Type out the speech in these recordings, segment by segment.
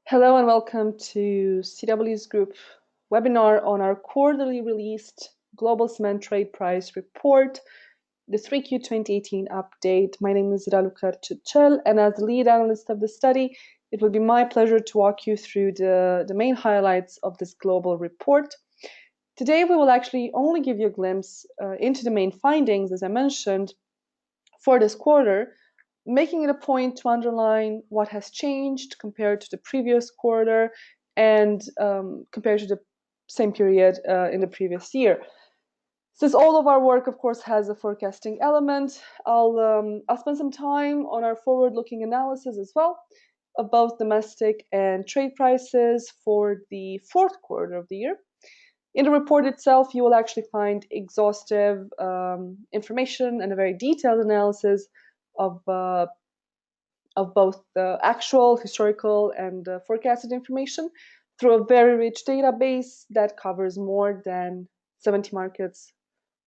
Hello and welcome to CW's group webinar on our quarterly released Global Cement Trade Price Report, the 3Q 2018 update. My name is Raluca Ciucel, and as the lead analyst of the study, it will be my pleasure to walk you through the main highlights of this global report. Today, we will actually only give you a glimpse into the main findings, as I mentioned, for this quarter, making it a point to underline what has changed compared to the previous quarter and compared to the same period in the previous year. Since all of our work, of course, has a forecasting element, I'll spend some time on our forward-looking analysis as well of both domestic and trade prices for the fourth quarter of the year. In the report itself, you will actually find exhaustive information and a very detailed analysis of both the actual, historical, and forecasted information through a very rich database that covers more than 70 markets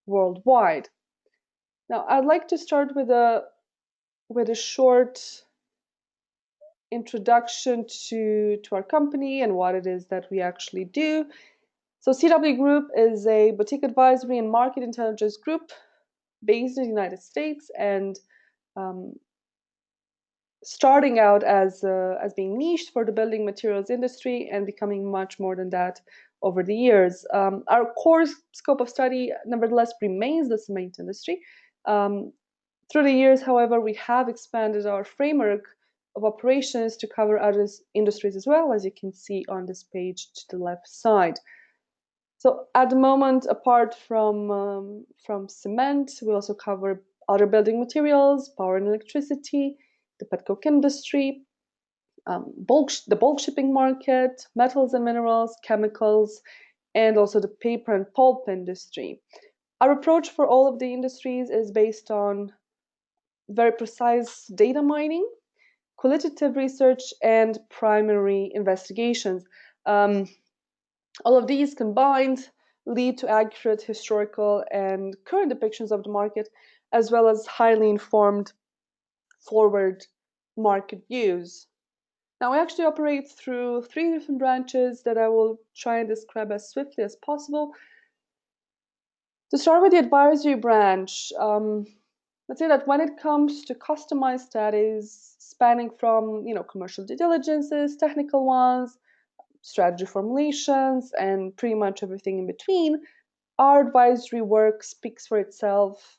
worldwide. Now, I'd like to start with a short introduction to our company and what it is that we actually do. So CW Group is a boutique advisory and market intelligence group based in the United States and starting out as being niched for the building materials industry and becoming much more than that over the years. Our core scope of study, nevertheless, remains the cement industry. Through the years, however, we have expanded our framework of operations to cover other industries as well, as you can see on this page to the left side. So at the moment, apart from cement, we also cover other building materials, power and electricity, the petcoke industry, the bulk shipping market, metals and minerals, chemicals, and also the paper and pulp industry. Our approach for all of the industries is based on very precise data mining, qualitative research, and primary investigations. All of these combined lead to accurate historical and current depictions of the market, as well as highly informed forward market views. Now, we actually operate through 3 different branches that I will try and describe as swiftly as possible. To start with the advisory branch, let's say that when it comes to customized studies spanning from commercial due diligences, technical ones, strategy formulations, and pretty much everything in between, our advisory work speaks for itself.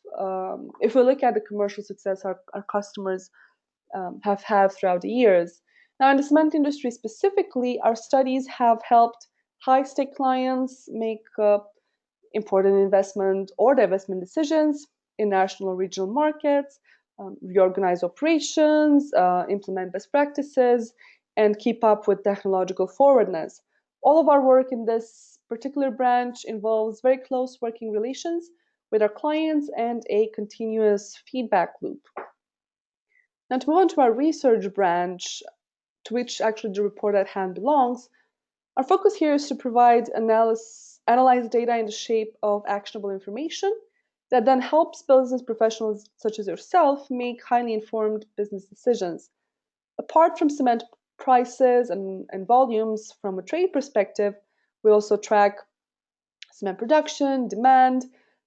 If we look at the commercial success our customers have had throughout the years. Now, in the cement industry specifically, our studies have helped high-stake clients make important investment or divestment decisions in national or regional markets, reorganize operations, implement best practices, and keep up with technological forwardness. All of our work in this particular branch involves very close working relations with our clients and a continuous feedback loop. Now, to move on to our research branch, to which actually the report at hand belongs, our focus here is to provide analyze data in the shape of actionable information that then helps business professionals such as yourself make highly informed business decisions. Apart from cement prices and volumes from a trade perspective, we also track cement production, demand,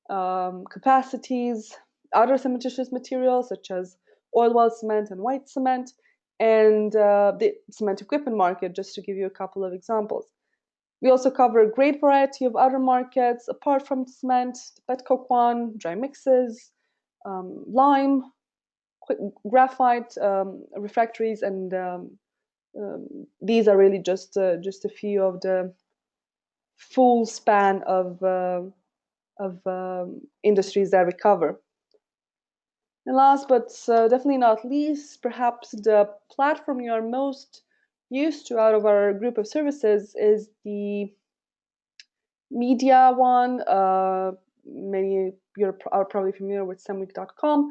capacities, other cementitious materials such as oil well cement and white cement, and the cement equipment market, just to give you a couple of examples. We also cover a great variety of other markets apart from cement, the petcoke one, dry mixes, lime, graphite, refractories, and these are really just a few of the full span of industries that we cover. And last but definitely not least, perhaps the platform you are most used to out of our group of services is the media one. Many of you are probably familiar with semweek.com.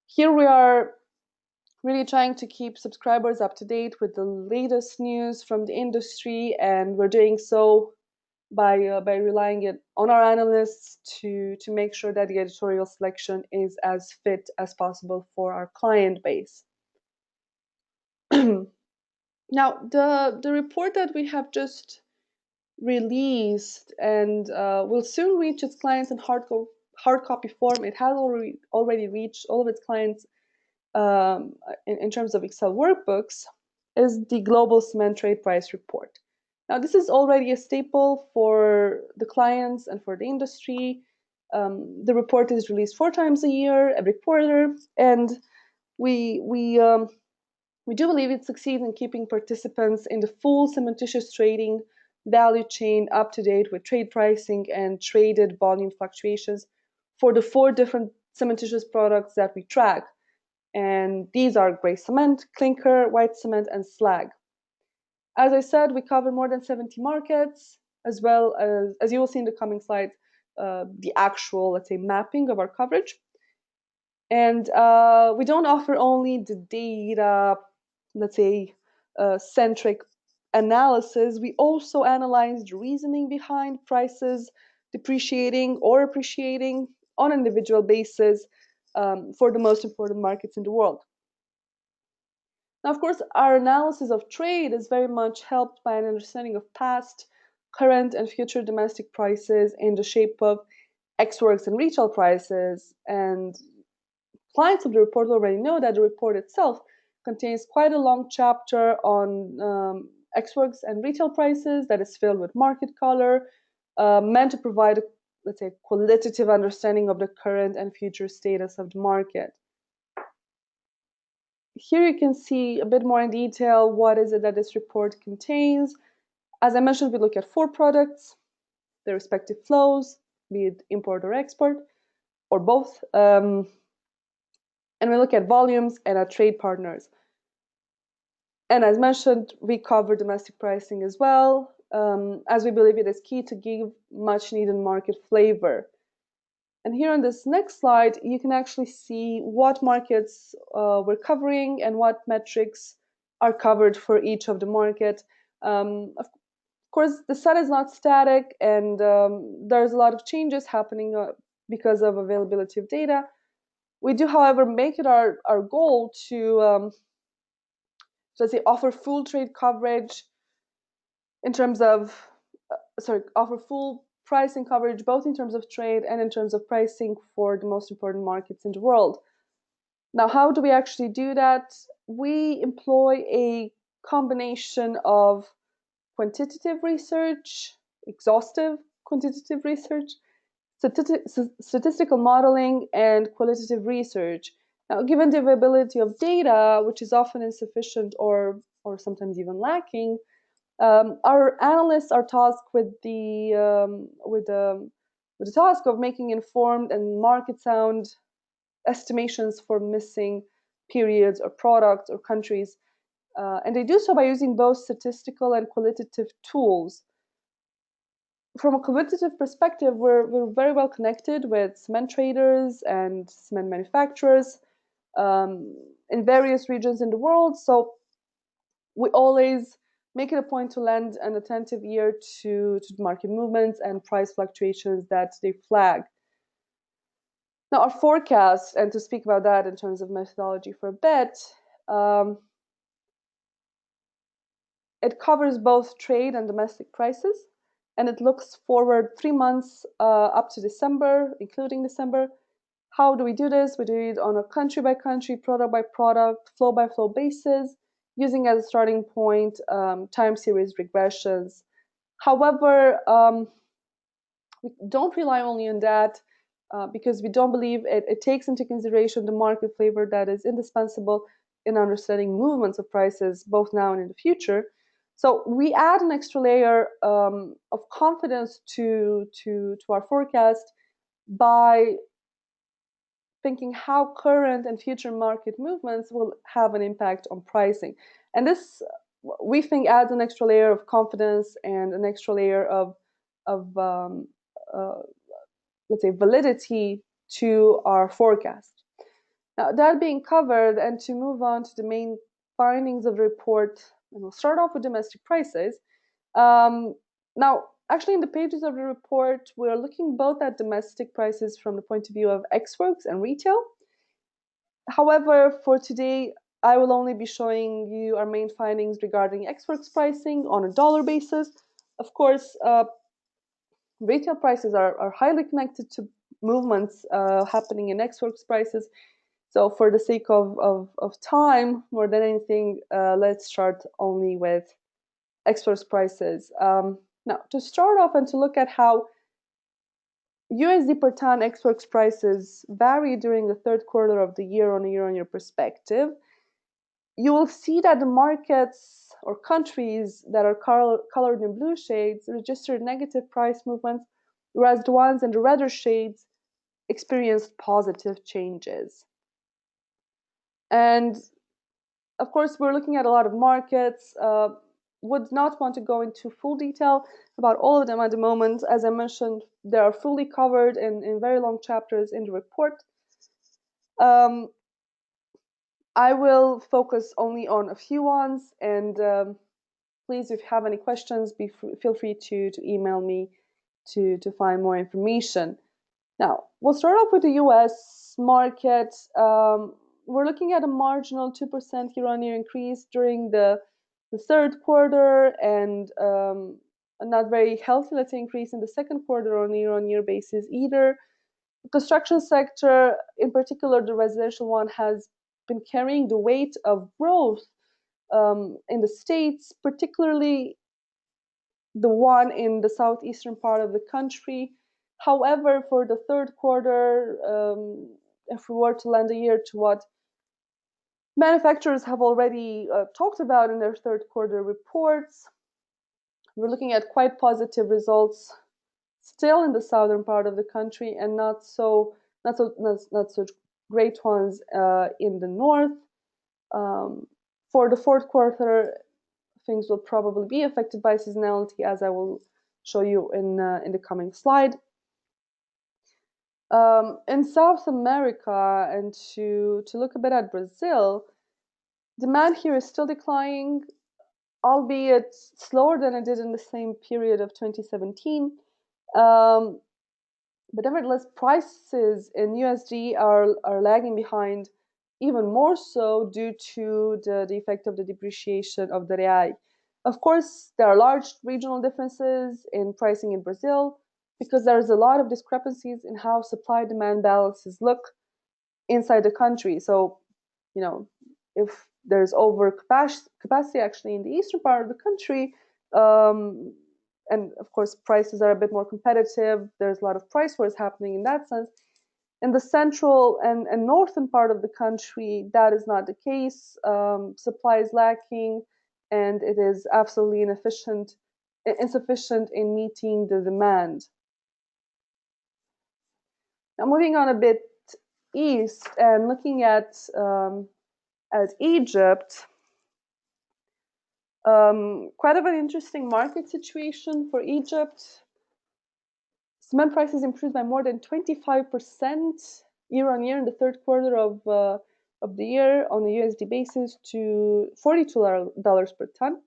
Here we are really trying to keep subscribers up to date with the latest news from the industry, and we're doing so by relying on our analysts to make sure that the editorial selection is as fit as possible for our client base. Now, the report that we have just released and will soon reach its clients in hard copy form. It has already reached all of its clients in terms of Excel workbooks, is the Global Cement Trade Price Report. Now, this is already a staple for the clients and for the industry. The report is released 4 times a year, every quarter, and we do believe it succeeds in keeping participants in the full cementitious trading value chain up to date with trade pricing and traded volume fluctuations for the 4 different cementitious products that we track. And these are gray cement, clinker, white cement, and slag. As I said, we cover more than 70 markets, as well as you will see in the coming slides, the actual, let's say, mapping of our coverage. And we don't offer only the data, let's say, centric analysis. We also analyze the reasoning behind prices depreciating or appreciating on an individual basis for the most important markets in the world. Now, of course, our analysis of trade is very much helped by an understanding of past, current, and future domestic prices in the shape of ex-works and retail prices. And clients of the report already know that the report itself contains quite a long chapter on ex-works and retail prices that is filled with market color, meant to provide a, let's say, qualitative understanding of the current and future status of the market. Here you can see a bit more in detail what is it that this report contains. As I mentioned, we look at 4 products, their respective flows, be it import or export, or both. And we look at volumes and at trade partners. And as mentioned, we cover domestic pricing as well, as we believe it is key to give much needed market flavor. And here on this next slide, you can actually see what markets we're covering and what metrics are covered for each of the market. Of course, the set is not static, and there's a lot of changes happening because of availability of data. We do, however, make it our goal to, let's say, offer full trade coverage in terms of, offer full pricing coverage, both in terms of trade and in terms of pricing for the most important markets in the world. Now, how do we actually do that? We employ a combination of quantitative research, exhaustive quantitative research, statistical modeling, and qualitative research. Now, given the availability of data, which is often insufficient or sometimes even lacking, our analysts are tasked with the task of making informed and market sound estimations for missing periods or products or countries, and they do so by using both statistical and qualitative tools. From a qualitative perspective, we're very well connected with cement traders and cement manufacturers in various regions in the world, so we always make it a point to lend an attentive ear to market movements and price fluctuations that they flag. Now, our forecast, and to speak about that in terms of methodology for a bit, it covers both trade and domestic prices, and it looks forward 3 months up to December, including December. How do we do this? We do it on a country-by-country, product-by-product, flow-by-flow basis, using as a starting point time series regressions. However, we don't rely only on that because we don't believe it takes into consideration the market flavor that is indispensable in understanding movements of prices both now and in the future. So we add an extra layer of confidence to our forecast by thinking how current and future market movements will have an impact on pricing. And this, we think, adds an extra layer of confidence and an extra layer of let's say, validity to our forecast. Now, that being covered, and to move on to the main findings of the report, and we'll start off with domestic prices. Now, actually, in the pages of the report, we're looking both at domestic prices from the point of view of ex-works and retail. However, for today, I will only be showing you our main findings regarding ex-works pricing on a dollar basis. Of course, retail prices are highly connected to movements happening in ex-works prices. So for the sake of time, more than anything, let's start only with ex-works prices. Now, to start off and to look at how USD per ton ex-works prices vary during the third quarter of the year on a year-on-year perspective, you will see that the markets or countries that are colored in blue shades registered negative price movements, whereas the ones in the redder shades experienced positive changes. And of course, we're looking at a lot of markets. Would not want to go into full detail about all of them at the moment. As I mentioned, they are fully covered in very long chapters in the report. I will focus only on a few ones, and please, if you have any questions, feel free to email me to find more information. Now, we'll start off with the US market. We're looking at a marginal 2% year-on-year increase during the third quarter, and a not very healthy, let's say, increase in the second quarter on a year-on-year basis either. The construction sector, in particular the residential one, has been carrying the weight of growth in the States, particularly the one in the southeastern part of the country. However, for the third quarter, if we were to lend a ear to what manufacturers have already talked about in their third quarter reports, we're looking at quite positive results still in the southern part of the country, and not so great ones in the north. For the fourth quarter, things will probably be affected by seasonality, as I will show you in the coming slide. In South America, and to look a bit at Brazil, demand here is still declining, albeit slower than it did in the same period of 2017. But nevertheless, prices in USD are lagging behind, even more so due to the effect of the depreciation of the real. Of course, there are large regional differences in pricing in Brazil, because there's a lot of discrepancies in how supply-demand balances look inside the country. So, if there's overcapacity actually in the eastern part of the country, and of course prices are a bit more competitive, there's a lot of price wars happening in that sense. In the central and northern part of the country, that is not the case. Supply is lacking, and it is absolutely insufficient in meeting the demand. Now, moving on a bit east and looking at Egypt, quite of an interesting market situation for Egypt. Cement prices improved by more than 25% year-on-year in the third quarter of the year on a USD basis to $42 per ton.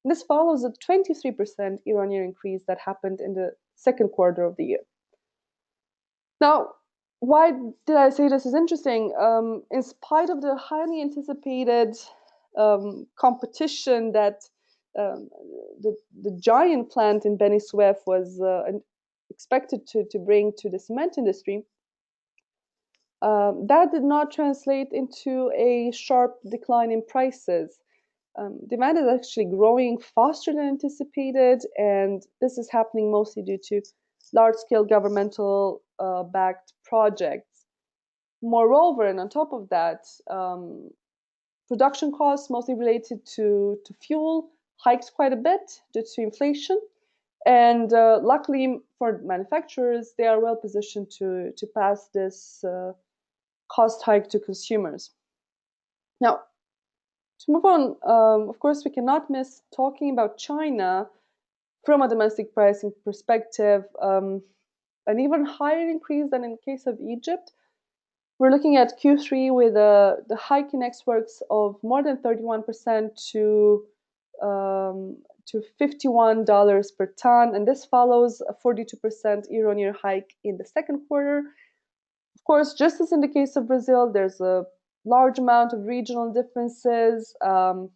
And this follows a 23% year-on-year increase that happened in the second quarter of the year. Now, why did I say this is interesting? In spite of the highly anticipated competition that the giant plant in Beni Suef was expected to bring to the cement industry, that did not translate into a sharp decline in prices. Demand is actually growing faster than anticipated, and this is happening mostly due to large-scale governmental backed projects. Moreover, and on top of that, production costs, mostly related to fuel, hiked quite a bit due to inflation. And luckily for manufacturers, they are well positioned to pass this cost hike to consumers. Now, to move on, of course, we cannot miss talking about China from a domestic pricing perspective. An even higher increase than in the case of Egypt. We're looking at Q3 with the hike in ex-works of more than 31% to $51 per ton, and this follows a 42% year-on-year hike in the second quarter. Of course, just as in the case of Brazil, there's a large amount of regional differences that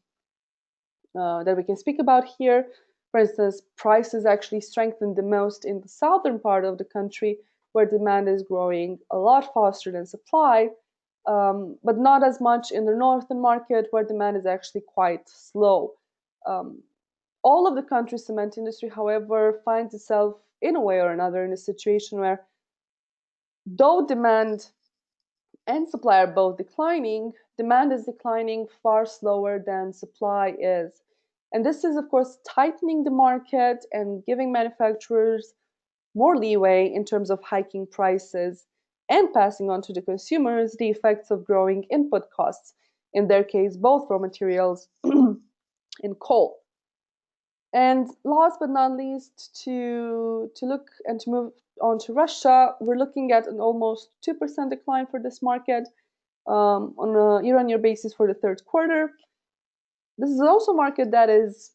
we can speak about here. For instance, prices actually strengthened the most in the southern part of the country, where demand is growing a lot faster than supply, but not as much in the northern market, where demand is actually quite slow. Um, all of the country's cement industry, however, finds itself in a way or another in a situation where, though demand and supply are both declining, demand is declining far slower than supply is. And this is, of course, tightening the market and giving manufacturers more leeway in terms of hiking prices and passing on to the consumers the effects of growing input costs, in their case, both raw materials and coal. And last but not least, to look and to move on to Russia, we're looking at an almost 2% decline for this market on a year-on-year basis for the third quarter. This is also a market that is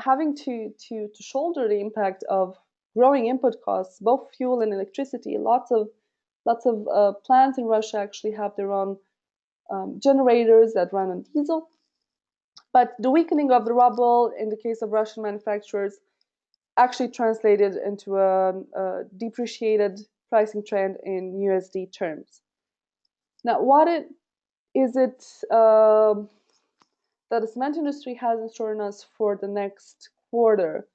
having to shoulder the impact of growing input costs, both fuel and electricity. Lots of plants in Russia actually have their own generators that run on diesel. But the weakening of the ruble in the case of Russian manufacturers actually translated into a depreciated pricing trend in USD terms. Now, what is it that the cement industry has in store on us for the next quarter?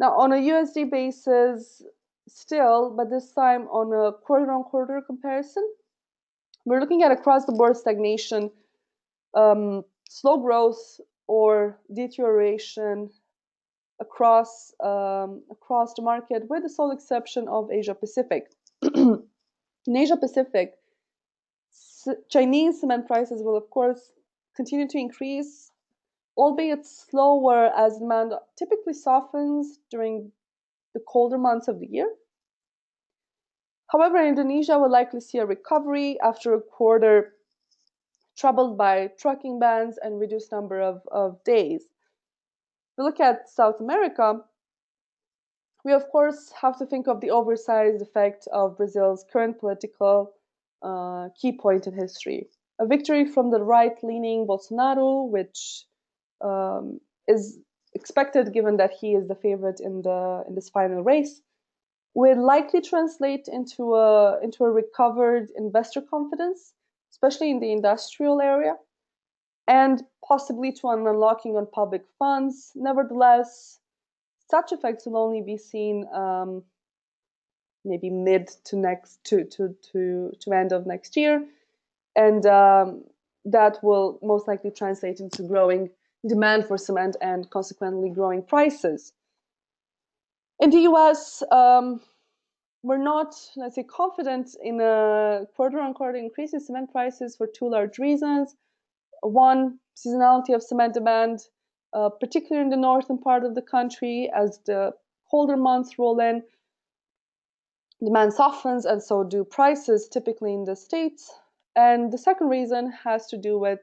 Now, on a USD basis, still, but this time on a quarter-on-quarter comparison, we're looking at across-the-board stagnation, slow growth or deterioration across the market, with the sole exception of Asia Pacific. In Asia Pacific, Chinese cement prices will, of course, continue to increase, albeit slower, as demand typically softens during the colder months of the year. However, Indonesia will likely see a recovery after a quarter troubled by trucking bans and reduced number of days. If we look at South America, we of course have to think of the oversized effect of Brazil's current political key point in history. A victory from the right-leaning Bolsonaro, which is expected given that he is the favorite in this final race, will likely translate into a recovered investor confidence, especially in the industrial area, and possibly to an unlocking on public funds. Nevertheless, such effects will only be seen maybe mid to end of next year, and that will most likely translate into growing demand for cement and consequently growing prices. In the US, we're not, let's say, confident in a quarter-on-quarter increase in cement prices for two large reasons. One, seasonality of cement demand, particularly in the northern part of the country. As the colder months roll in, demand softens, and so do prices, typically in the States. And the second reason has to do with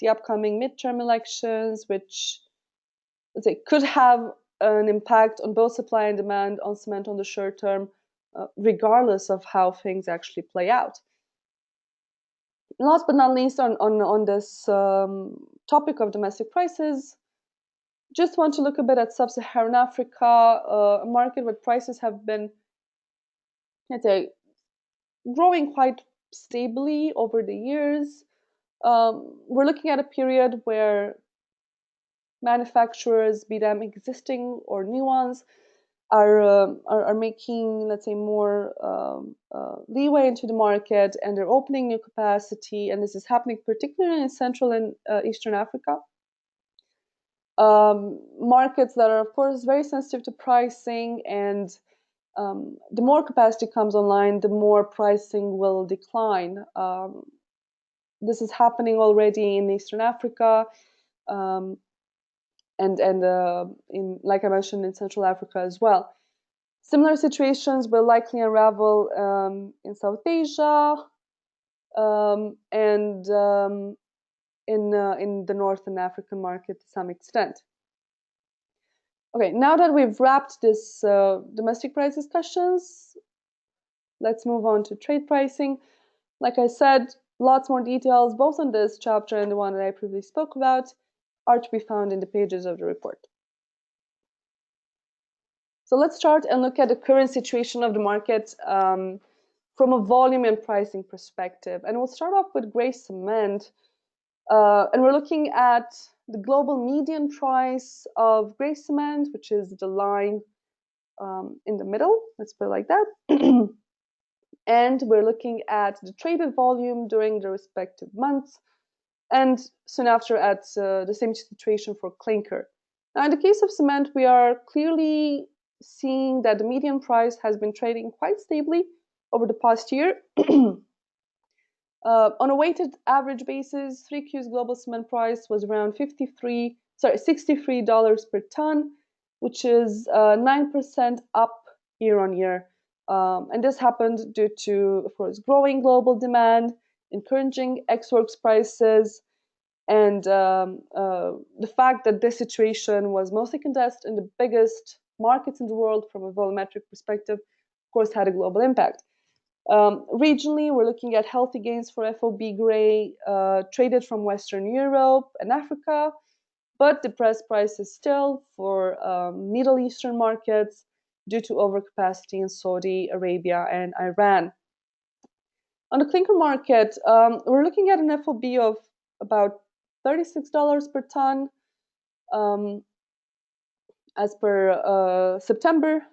the upcoming midterm elections, which, let's say, could have an impact on both supply and demand on cement on the short term, regardless of how things actually play out. Last but not least, on this topic of domestic prices, just want to look a bit at sub-Saharan Africa, a market where prices have been, let's say, growing quite stably over the years. We're looking at a period where manufacturers, be them existing or new ones, are making, let's say, more leeway into the market, and they're opening new capacity, and this is happening particularly in Central and Eastern Africa. Markets that are, of course, very sensitive to pricing, and the more capacity comes online, the more pricing will decline. This is happening already in Eastern Africa, and in, like I mentioned, in Central Africa as well. Similar situations will likely unravel in South Asia and in the Northern African market to some extent. Okay, now that we've wrapped this domestic price discussions, let's move on to trade pricing. Like I said, Lots more details, both on this chapter and the one that I previously spoke about, are to be found in the pages of the report. So let's start and look at the current situation of the market from a volume and pricing perspective. And we'll start off with gray cement. And we're looking at the global median price of gray cement, which is the line in the middle. Let's put it like that. And we're looking at the traded volume during the respective months, and soon after at the same situation for clinker. Now, in the case of cement, we are clearly seeing that the median price has been trading quite stably over the past year. On a weighted average basis, 3Q's global cement price was around $63 per ton, which is 9% up year on year. And this happened due to, of course, growing global demand, encouraging ex-works prices, and the fact that this situation was mostly condensed in the biggest markets in the world from a volumetric perspective, of course, had a global impact. Regionally, we're looking at healthy gains for FOB gray traded from Western Europe and Africa, but depressed prices still for Middle Eastern markets due to overcapacity in Saudi Arabia and Iran. On the clinker market, we're looking at an FOB of about $36 per ton as per September.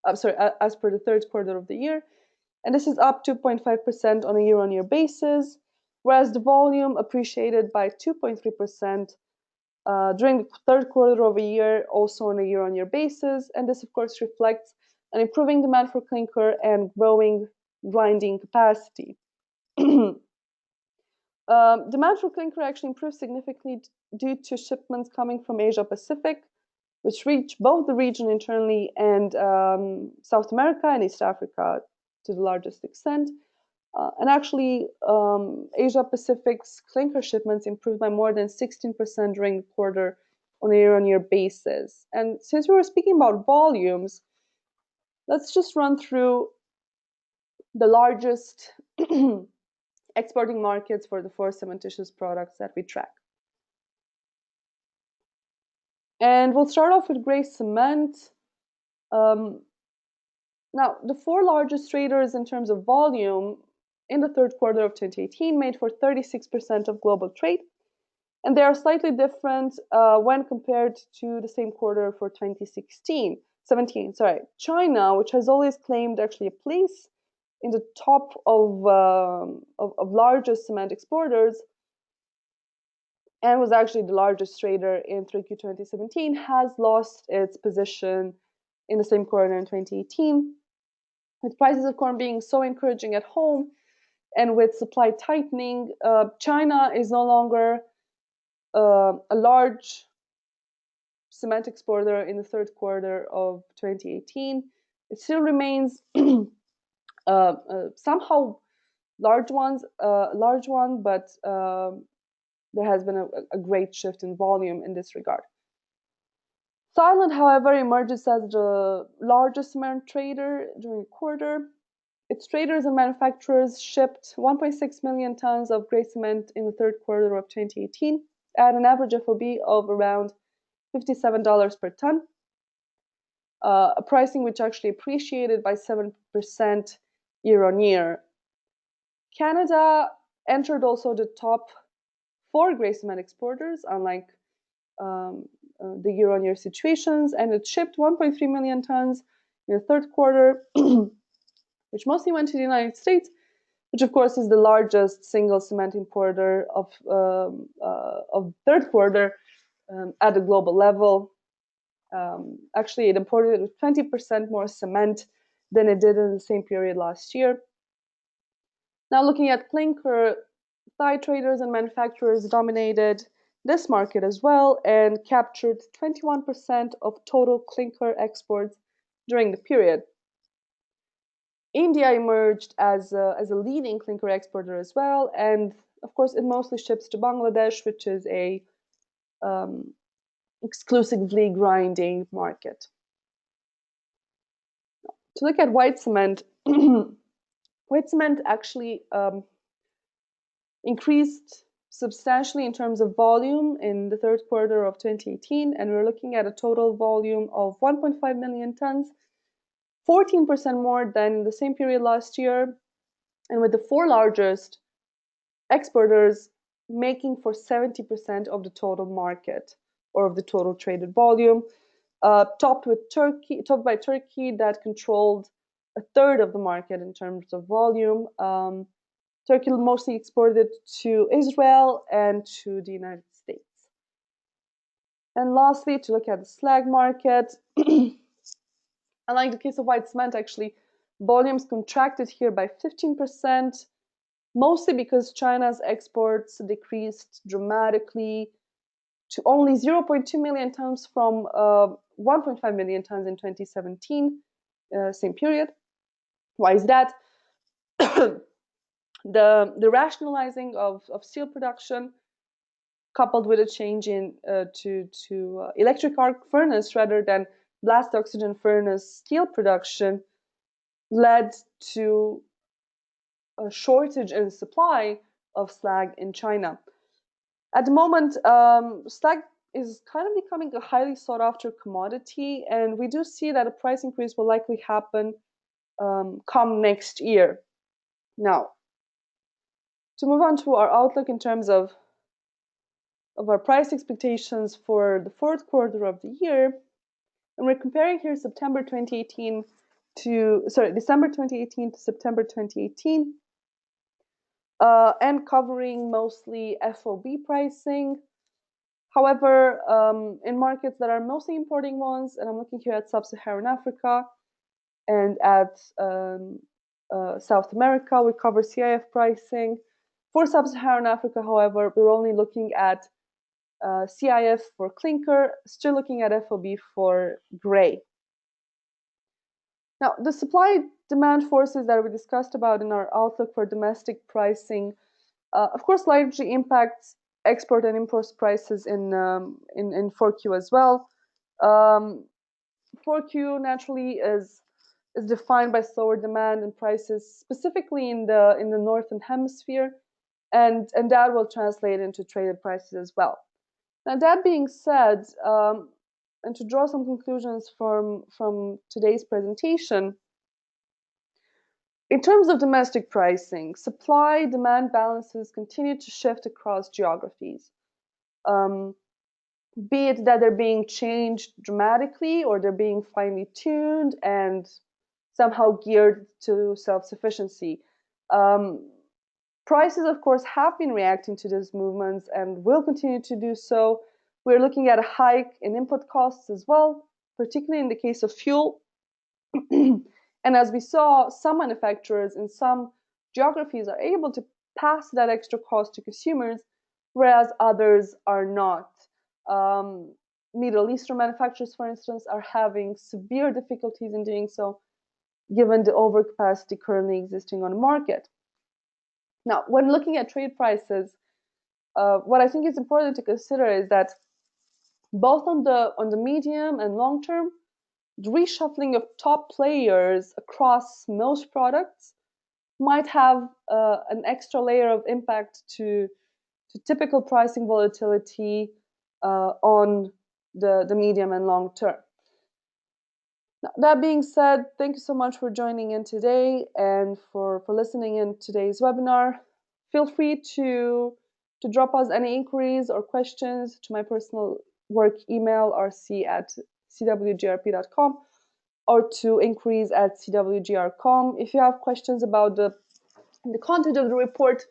As per the third quarter of the year. And this is up 2.5% on a year-on-year basis, whereas the volume appreciated by 2.3% during the third quarter of a year, also on a year-on-year basis. And this, of course, reflects an improving demand for clinker and growing grinding capacity. Demand for clinker actually improved significantly due to shipments coming from Asia Pacific, which reach both the region internally and South America and East Africa to the largest extent. And actually, Asia Pacific's clinker shipments improved by more than 16% during the quarter on a year-on-year basis. And since we were speaking about volumes, let's just run through the largest exporting markets for the four cementitious products that we track. And we'll start off with gray cement. Now, the four largest traders in terms of volume in the third quarter of 2018 made for 36% of global trade. And they are slightly different when compared to the same quarter for 2017. China, which has always claimed actually a place in the top of largest cement exporters, and was actually the largest trader in 3Q 2017, has lost its position in the same quarter in 2018. With prices of corn being so encouraging at home and with supply tightening, China is no longer a large cement exporter in the third quarter of 2018. It still remains somehow large one, but there has been a great shift in volume in this regard. Thailand, however, emerges as the largest cement trader during the quarter. Its traders and manufacturers shipped 1.6 million tons of gray cement in the third quarter of 2018 at an average FOB of around $57 per ton, a pricing which actually appreciated by 7% year on year. Canada entered also the top 4 gray cement exporters, unlike the year-on-year situations, and it shipped 1.3 million tons in the third quarter, which mostly went to the United States, which of course is the largest single cement importer of third quarter at a global level. Actually, it imported 20% more cement than it did in the same period last year. Now, looking at clinker, Thai traders and manufacturers dominated this market as well and captured 21% of total clinker exports during the period. India emerged as a leading clinker exporter as well, and of course it mostly ships to Bangladesh, which is a exclusively grinding market. To look at white cement, white cement actually increased substantially in terms of volume in the third quarter of 2018, and we're looking at a total volume of 1.5 million tons, 14% more than the same period last year, and with the four largest exporters making for 70% of the total market or of the total traded volume, topped by Turkey that controlled a third of the market in terms of volume. Turkey mostly exported to Israel and to the United States. And lastly, to look at the slag market, unlike the case of white cement, actually, volumes contracted here by 15%, mostly because China's exports decreased dramatically to only 0.2 million tons from 1.5 million tons in 2017, same period. Why is that? The rationalizing of steel production, coupled with a change in to electric arc furnace rather than blast oxygen furnace steel production, led to a shortage in supply of slag in China. At the moment, slag is kind of becoming a highly sought after commodity, and we do see that a price increase will likely happen come next year. Now, to move on to our outlook in terms of our price expectations for the fourth quarter of the year, and we're comparing here December 2018 to September 2018, and covering mostly FOB pricing. However, in markets that are mostly importing ones, and I'm looking here at Sub-Saharan Africa and at South America, we cover CIF pricing. For Sub-Saharan Africa, however, we're only looking at CIF for clinker, still looking at FOB for gray. Now, the supply-demand forces that we discussed about in our outlook for domestic pricing, of course, largely impacts export and import prices in 4Q as well. 4Q naturally is defined by slower demand and prices, specifically in the northern hemisphere, and that will translate into traded prices as well. Now, that being said, and to draw some conclusions from today's presentation, in terms of domestic pricing, supply-demand balances continue to shift across geographies, be it that they're being changed dramatically or they're being finely tuned and somehow geared to self-sufficiency. Prices, of course, have been reacting to these movements and will continue to do so. We're looking at a hike in input costs as well, particularly in the case of fuel. And as we saw, some manufacturers in some geographies are able to pass that extra cost to consumers, whereas others are not. Middle Eastern manufacturers, for instance, are having severe difficulties in doing so, given the overcapacity currently existing on the market. Now, when looking at trade prices, what I think is important to consider is that both on the medium and long term, the reshuffling of top players across most products might have an extra layer of impact to typical pricing volatility on the medium and long term. Now, that being said, thank you so much for joining in today and for listening in today's webinar. Feel free to drop us any inquiries or questions to my personal work email, rc@cwgrp.com, or to inquiries@cwgr.com. If you have questions about the content of the report,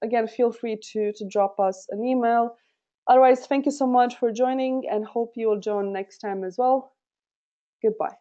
again, feel free to drop us an email. Otherwise, thank you so much for joining and hope you will join next time as well. Goodbye.